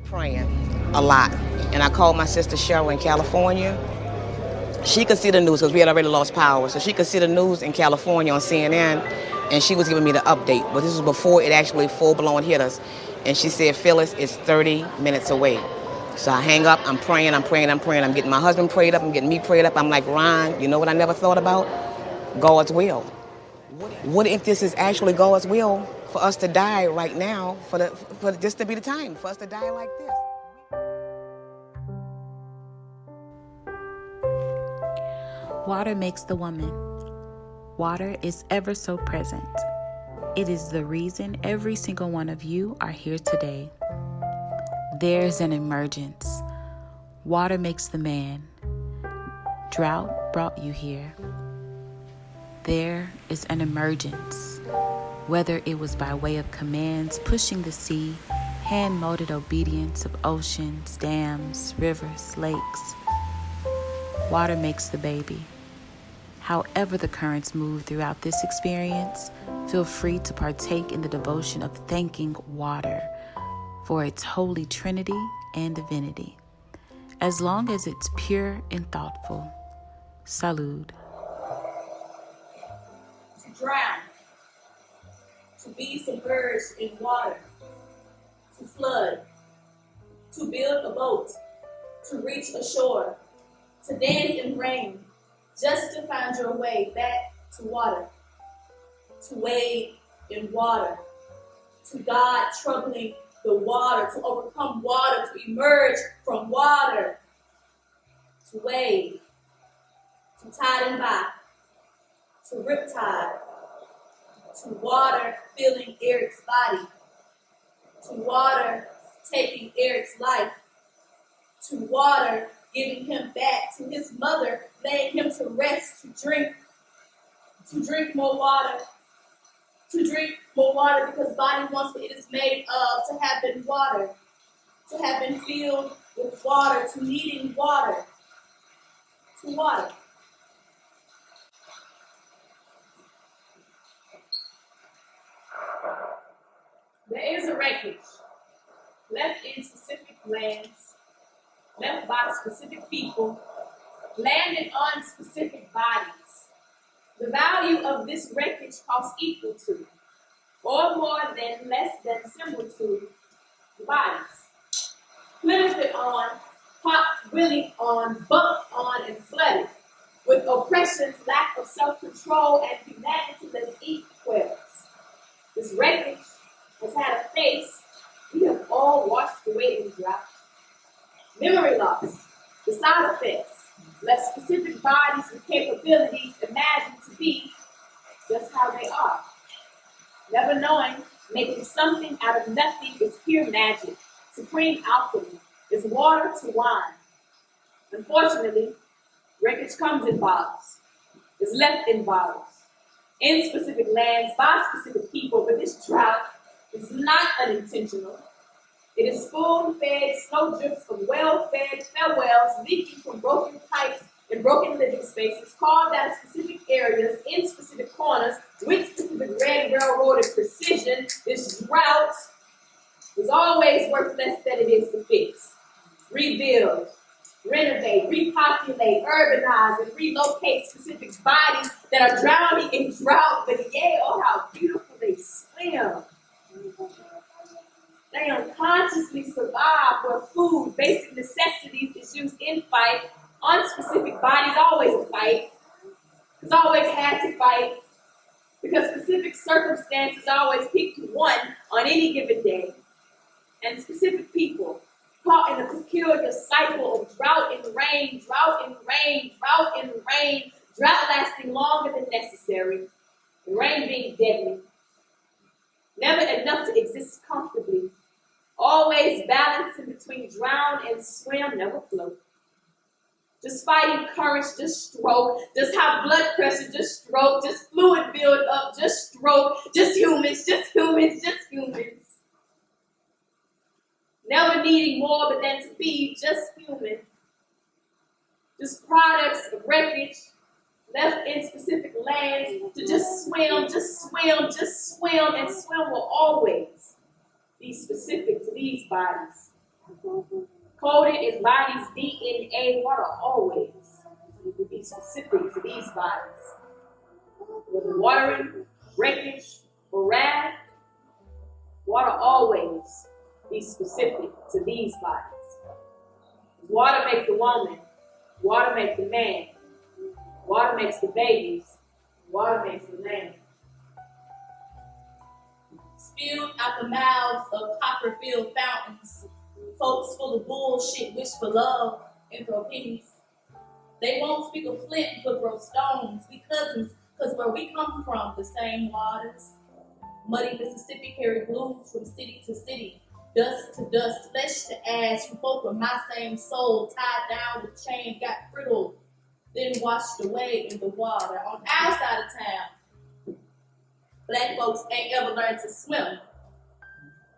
Praying a lot. And I called my sister Cheryl in California. She could see the news because we had already lost power. So she could see the news in California on CNN, and she was giving me the update. But this was before it actually full-blown hit us. And she said, Phyllis, it's 30 minutes away. So I hang up, I'm praying. I'm getting my husband prayed up, I'm getting me prayed up. I'm like, Ron, you know what I never thought about? God's will. What if this is actually God's will for us to die right now, for this to be the time for us to die like this? Water makes the woman. Water is ever so present. It is the reason every single one of you are here today. There's an emergence. Water makes the man. Drought brought you here. There is an emergence. Whether it was by way of commands pushing the sea, hand-molded obedience of oceans, dams, rivers, lakes. Water makes the baby. However the currents move throughout this experience, feel free to partake in the devotion of thanking water for its holy trinity and divinity, as long as it's pure and thoughtful. Salud. To drown, to be submerged in water, to flood, to build a boat, to reach a shore, to dance in rain, just to find your way back to water, to wade in water, to God troubling the water, to overcome water, to emerge from water, to wave, to tide and by, to riptide, to water filling Eric's body, to water taking Eric's life, to water giving him back to his mother, laying him to rest, to drink more water, because body wants what it is made of, to have been water, to have been filled with water, to needing water, to water. There is a wreckage left in specific lands, left by specific people, landed on specific bodies. The value of this wreckage costs equal to, or more than, less than, similar to, the bodies. Plentiful on, popped, willing on, bumped on, and flooded, with oppression's lack of self-control and humanity-less equals. This wreckage has had a face we have all watched away in drought. Memory loss, the side effects, left specific bodies with capabilities imagined to be just how they are. Never knowing, making something out of nothing is pure magic, supreme alchemy, is water to wine. Unfortunately, wreckage comes in bottles, is left in bottles, in specific lands, by specific people, but this drought is not unintentional. It is spoon-fed snowdrifts from well-fed farewells leaking from broken pipes and broken living spaces, carved out of specific areas, in specific corners, with specific red railroaded precision. This drought is always worth less than it is to fix, rebuild, renovate, repopulate, urbanize, and relocate specific bodies that are drowning in drought, but yay, oh how beautiful they swim. They unconsciously survive where food, basic necessities is used in fight. On specific bodies, always a fight. It's always had to fight because specific circumstances always picked one on any given day. And specific people caught in a peculiar cycle of drought and rain, drought and rain, drought and rain, drought lasting longer than necessary, the rain being deadly. Never enough to exist comfortably. Always balancing between drown and swim, never float. Just fighting currents, just stroke. Just have blood pressure, just stroke. Just fluid build up, just stroke. Just humans, just humans, just humans. Never needing more but than to be just human. Just products of wreckage left in specific lands to just swim, just swim, just swim, and swim will always be specific to these bodies. Coded in bodies' DNA, water always will be specific to these bodies. Whether watering, wreckage, or raft, water always be specific to these bodies. Water makes the woman, water makes the man, water makes the babies, water makes the land. Spilled out the mouths of copper-filled fountains, folks full of bullshit wish for love and throw pennies. They won't speak of flint but throw stones. We cousins, cause where we come from, the same waters. Muddy Mississippi carry blues from city to city, dust to dust, flesh to ash. You folk of my same soul, tied down with chain, got brittle, then washed away in the water. On our side of town, black folks ain't ever learned to swim.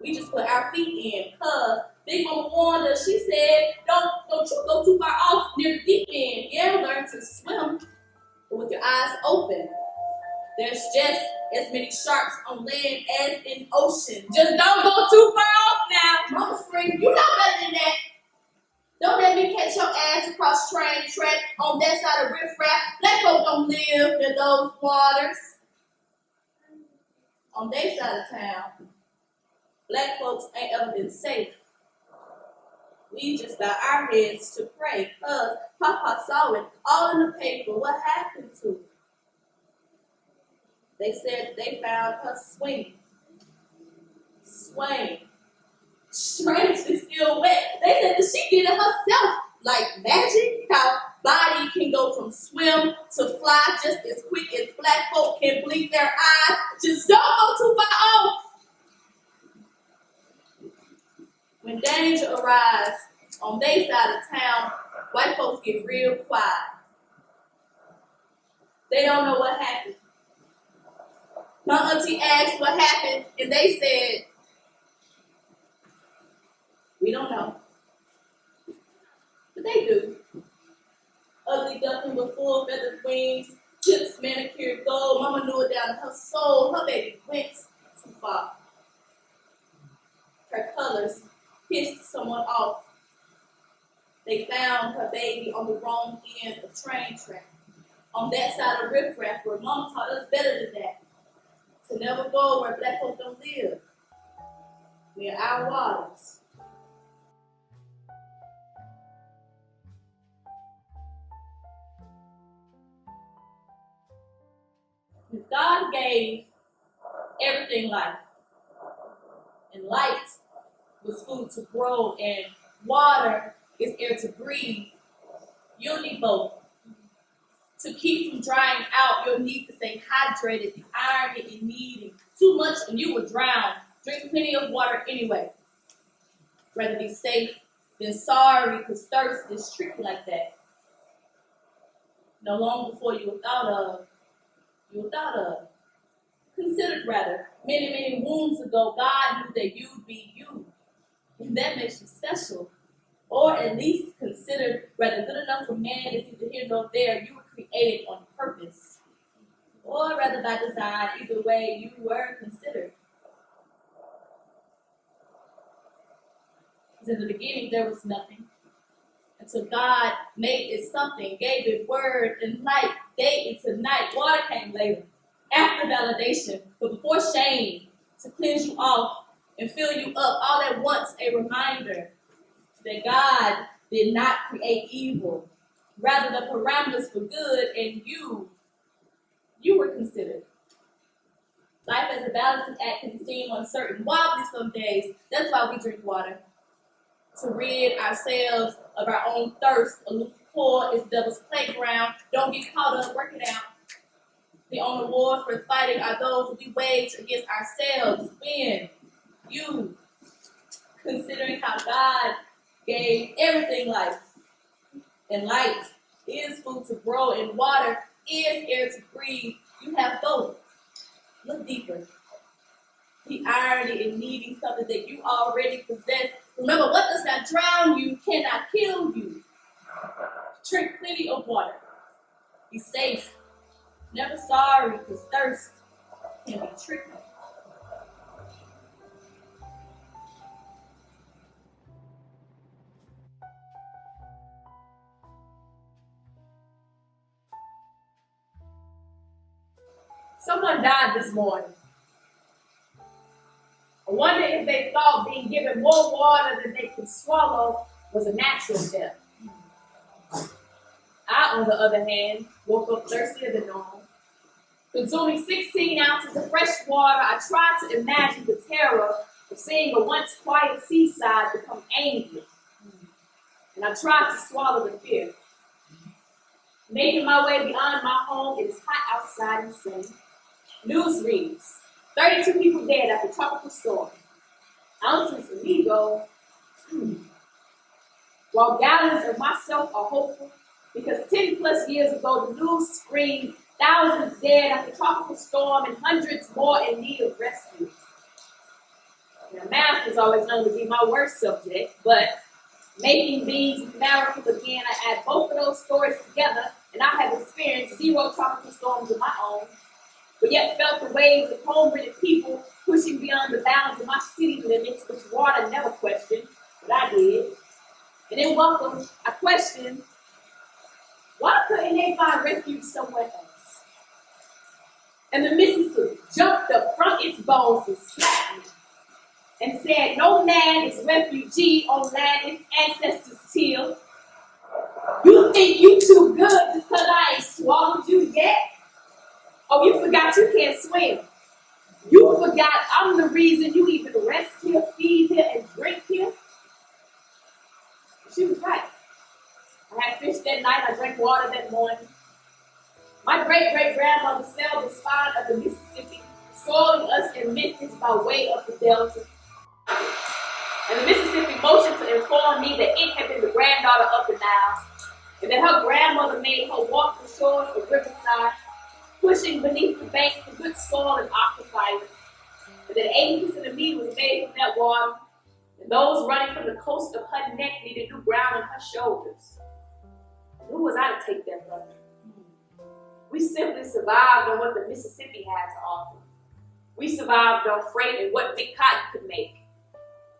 We just put our feet in, cause Big Mama warned us. She said, don't you go too far off near the deep end. Yeah, learn to swim, but with your eyes open. There's just as many sharks on land as in ocean. Just don't go too far off now. Mama screamed, you know better than that. Don't let me catch your ass across train track on that side of Riff Raff. Black folk don't live near those waters. On their side of town, black folks ain't ever been safe. We just got our heads to pray, cause Papa saw it all in the paper. What happened to it? They said they found her swinging. Strangely still wet. They said that she did it herself. Like magic, how body can go from swim to fly just as quick as black folk can blink their eyes. Just don't go too far off. When danger arises on their side of town, white folks get real quiet. They don't know what happened. My auntie asked what happened, and they said, we don't know. But they do. Ugly duckling with full feathered wings, tips manicured gold. Mama knew it down in her soul. Her baby went too far. Her colors pissed someone off. They found her baby on the wrong end of train track. On that side of Riff Raff, where Mama taught us better than that. To never go where black folk don't live. Near our waters. If God gave everything life, and light was food to grow, and water is air to breathe, you'll need both. To keep from drying out, you'll need to stay hydrated. The irony in needing too much and you will drown. Drink plenty of water anyway. Rather be safe than sorry, because thirst is tricky like that. No long before you were thought of. Considered rather. Many, many wounds ago, God knew that you'd be you. And that makes you special. Or at least considered rather good enough for man is neither here nor there. You were created on purpose. Or rather by design, either way, you were considered. Because in the beginning, there was nothing. Until God made it something, gave it word and light, day into night. Water came later, after validation, but before shame, to cleanse you off and fill you up, all at once a reminder that God did not create evil. Rather, the parameters for good, and you were considered. Life as a balancing act can seem uncertain, wobbly some days. That's why we drink water. To rid ourselves of our own thirst. A loose core is the devil's playground. Don't get caught up, work it out. The only wars we're fighting are those we wage against ourselves. When you, considering how God gave everything life, and light is food to grow, and water is air to breathe, you have both. Look deeper. The irony in needing something that you already possess. Remember, what does not drown you cannot kill you. Drink plenty of water. Be safe. Never sorry, because thirst can be tricky. Someone died this morning. I wonder if they thought being given more water than they could swallow was a natural death. I, on the other hand, woke up thirstier than normal. Consuming 16 ounces of fresh water, I tried to imagine the terror of seeing a once quiet seaside become angry. And I tried to swallow the fear. Making my way beyond my home, it is hot outside and sunny. News reads, 32 people dead after tropical storm. Ounces of me go, while gallons of myself are hopeful, because 10 plus years ago, the news screamed thousands dead after tropical storm and hundreds more in need of rescue. Now, math is always known to be my worst subject, but making beans numerical again, I add both of those stories together, and I have experienced 0 tropical storms of my own, but yet felt the waves of home-ridden people pushing beyond the bounds of my city limits, which water never questioned, but I did. And in Welcome, I questioned, why couldn't they find refuge somewhere else? And the Mississippi jumped up from its bones and slapped me and said, no man is refugee on land its ancestors tilled. You think you too good just because I ain't swallowed you yet? Oh, you forgot you can't swim. You forgot I'm the reason you even rest here, feed here, and drink here? She was right. I had fish that night, I drank water that morning. My great-great-grandmother sailed the spine of the Mississippi, soiling us in Memphis by way of the Delta. And the Mississippi motioned to inform me that it had been the granddaughter of the Nile, and that her grandmother made her walk the shores of Riverside, pushing beneath the bank for good soil and aquifers, and that 80% of me was made from that water, and those running from the coast of her neck needed new ground on her shoulders. Who was I to take that from her? We simply survived on what the Mississippi had to offer. We survived on freight and what Big Cotton could make.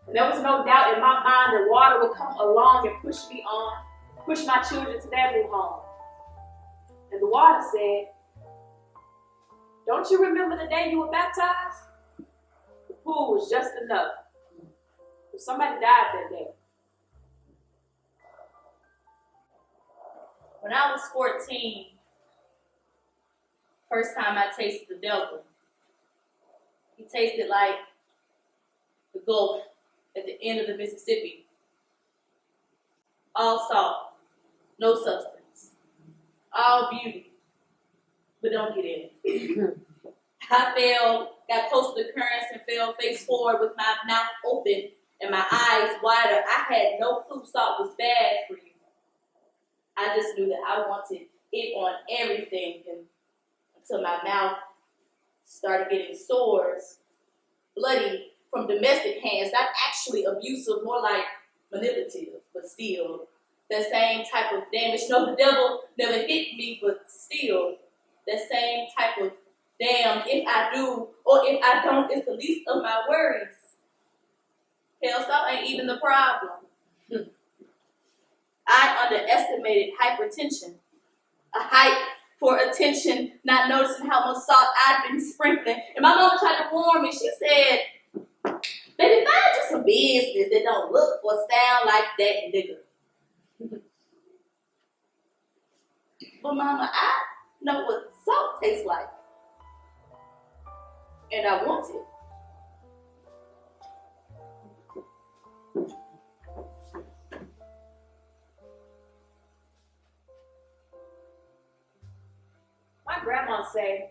And there was no doubt in my mind that water would come along and push me on, push my children to their new home. And the water said, don't you remember the day you were baptized? The pool was just enough. But somebody died that day. When I was 14, first time I tasted the devil, he tasted like the Gulf at the end of the Mississippi. All salt, no substance, all beauty, but don't get in. I got close to the currents and fell face forward with my mouth open and my eyes wider. I had no clue salt was bad for you. I just knew that I wanted it on everything until my mouth started getting sores, bloody from domestic hands, not actually abusive, more like manipulative, but still that same type of damage. No, the devil never hit me, but still that same type of damn, if I do or if I don't, is the least of my worries. Hell, salt ain't even the problem. I underestimated hypertension, a hype for attention, not noticing how much salt I'd been sprinkling. And my mama tried to warn me. She said, baby, find you some business that don't look or sound like that nigga. But mama, I know what salt tastes like. And I want it. My grandma said,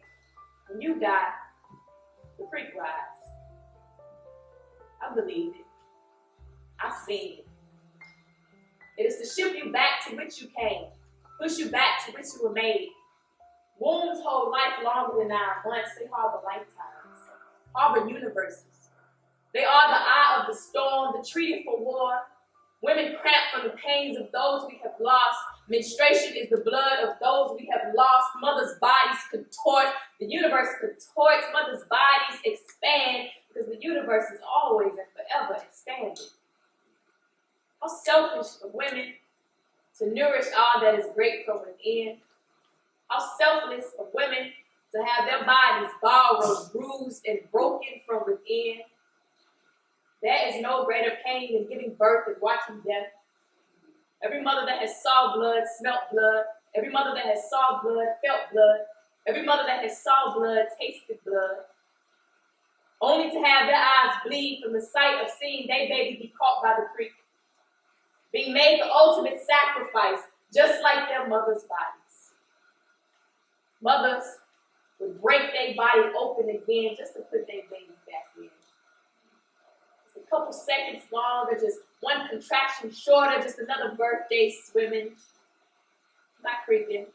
when you die, the creek rise. I believed it. I seen it. It is to ship you back to which you came, push you back to which you were made. Wombs hold life longer than our months. They harbor lifetimes, harbor universes. They are the eye of the storm, the treaty for war. Women cramp from the pains of those we have lost. Menstruation is the blood of those we have lost. Mothers' bodies contort. The universe contorts. Mothers' bodies expand because the universe is always and forever expanding. How selfish of women to nourish all that is great from within. How selfless of women to have their bodies borrowed, bruised, and broken from within. There is no greater pain than giving birth and watching death. Every mother that has saw blood, smelt blood. Every mother that has saw blood, felt blood. Every mother that has saw blood, tasted blood. Only to have their eyes bleed from the sight of seeing their baby be caught by the creek, being made the ultimate sacrifice, just like their mothers' bodies. Mothers would break their body open again just to put their baby back in. Just a couple seconds longer, just one contraction shorter, just another birthday swimming, not creaking.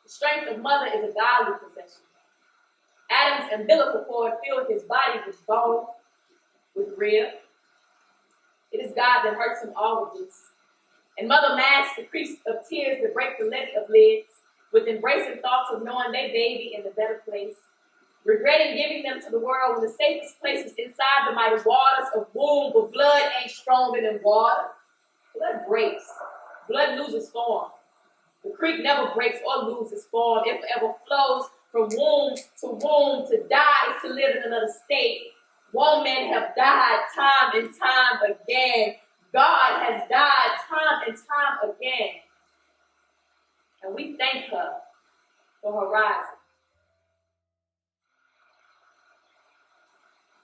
The strength of mother is a godly possession. Adam's umbilical cord filled his body with bone, with rib. It is God that hurts him all of this. And mother masks the crease of tears that break the levee of lids, with embracing thoughts of knowing their baby in a better place, regretting giving them to the world when the safest place is inside the mighty waters of womb, but blood ain't stronger than water. Blood breaks. Blood loses form. The creek never breaks or loses form. It forever flows from womb to die is to live in another state. Women have died time and time again. God has died time and time again. And we thank her for her rising.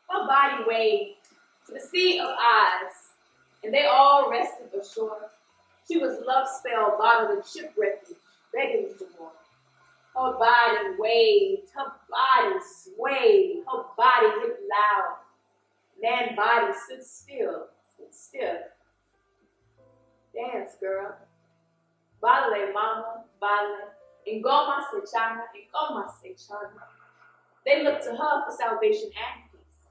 Her body waved to the sea of eyes, and they all rested ashore. She was love spell bottled in shipwreckage, begging for more. Her body waved, her body swayed, her body hit loud. Man body stood still, Dance, girl. Baile, mama, baile. Engoma se chana, engoma se chana. They looked to her for salvation and peace.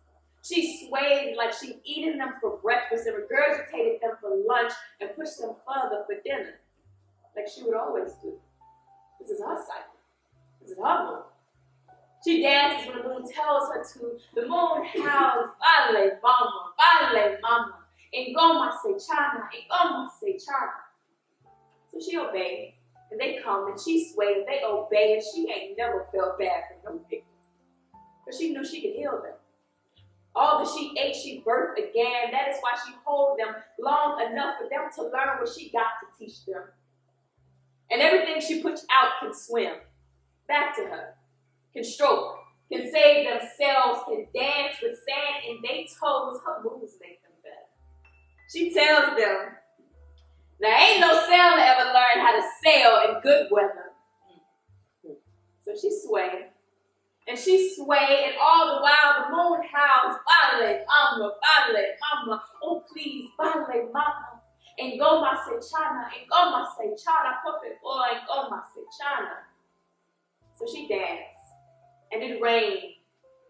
She swayed like she'd eaten them for breakfast and regurgitated them for lunch and pushed them further for dinner, like she would always do. This is her cycle. This is her moon. She dances when the moon tells her to. The moon howls, baile, mama. Engoma se chana, engoma se chana. So she obeyed, and they come, and she swayed, and they obey, and she ain't never felt bad for no victim. But she knew she could heal them. All that she ate, she birthed again. That is why she hold them long enough for them to learn what she got to teach them. And everything she puts out can swim back to her, can stroke, can save themselves, can dance with sand in their toes. Her moves make them better. She tells them, now ain't no sailor ever learned how to sail in good weather. So she swayed. And she swayed, and all the while the moon howls, baile, mama, oh please, baile, mama. Engoma se chana, perfect boy, engoma se chana. So she danced, and it rained,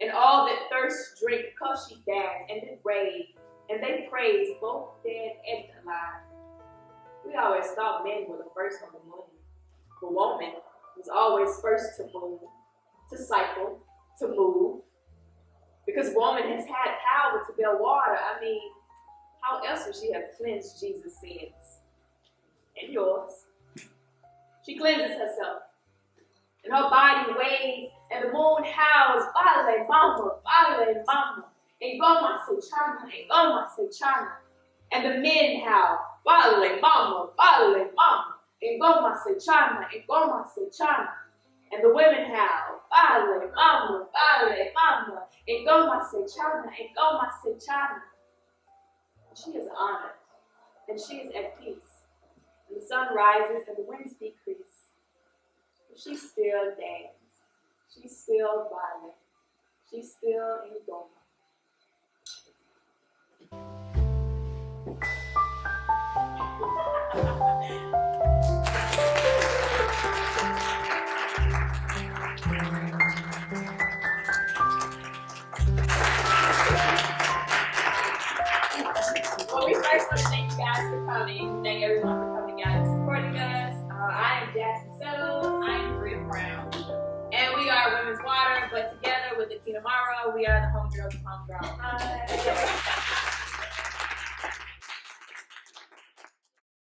and all that thirst drink, because she danced, and it rained, and they praised both dead and alive. We always thought men were the first on the moon, but woman was always first to move, to cycle, to move, because woman has had power to bear water. I mean, how else would she have cleansed Jesus' sins? And yours. She cleanses herself, and her body waves, and the moon howls, baile, mama, engoma se chana, and the men howl, baile, mama, engoma se chana, and the women howl, baile, mama, engoma se chana. She is honored, and she is at peace. And the sun rises and the winds decrease. But she still dances. She still baile. She still engoma. Well, we first want to thank you guys for coming. Thank everyone for coming, guys, and supporting us. I am Jasmine Settles. I am Bria Brown. And we are Women's Water, but together with the Kinamara, we are the Homegirls of Homegrown.